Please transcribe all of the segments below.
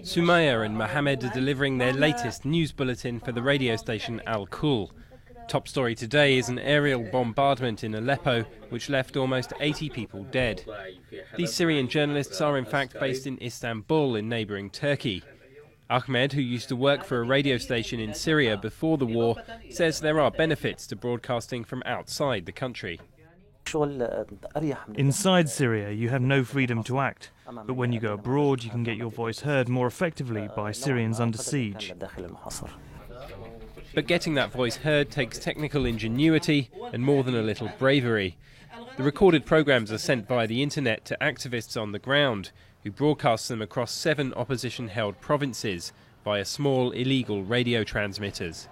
Sumaya and Mohammed are delivering their latest news bulletin for the radio station Al-Kul. Top story today is an aerial bombardment in Aleppo, which left almost 80 people dead. These Syrian journalists are in fact based in Istanbul in neighbouring Turkey. Ahmed, who used to work for a radio station in Syria before the war, says there are benefits to broadcasting from outside the country. Inside Syria, you have no freedom to act, but when you go abroad, you can get your voice heard more effectively by Syrians under siege. But getting that voice heard takes technical ingenuity and more than a little bravery. The recorded programmes are sent via the internet to activists on the ground, who broadcast them across 7 opposition-held provinces via small illegal radio transmitters.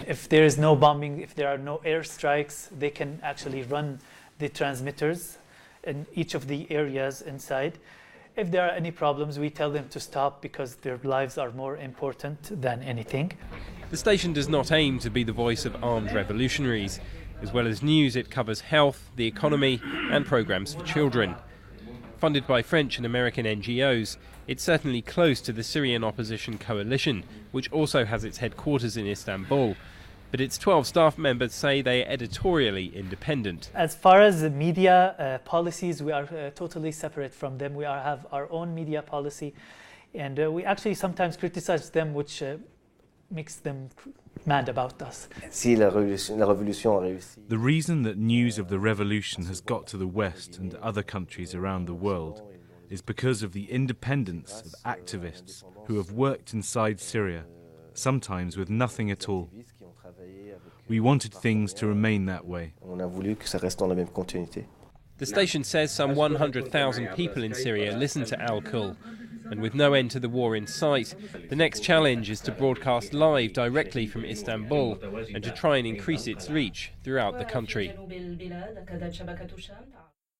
If there is no bombing, if there are no airstrikes, they can actually run the transmitters in each of the areas inside. If there are any problems, we tell them to stop because their lives are more important than anything. The station does not aim to be the voice of armed revolutionaries. As well as news, it covers health, the economy and programmes for children. Funded by French and American NGOs, it's certainly close to the Syrian opposition coalition, which also has its headquarters in Istanbul. But its 12 staff members say they are editorially independent. As far as the media policies, we are totally separate from them. We have our own media policy, and we actually sometimes criticize them, which makes them mad about us. The reason that news of the revolution has got to the West and other countries around the world is because of the independence of activists who have worked inside Syria, sometimes with nothing at all. We wanted things to remain that way. The station says some 100,000 people in Syria listen to Al-Kul, and with no end to the war in sight, the next challenge is to broadcast live directly from Istanbul and to try and increase its reach throughout the country.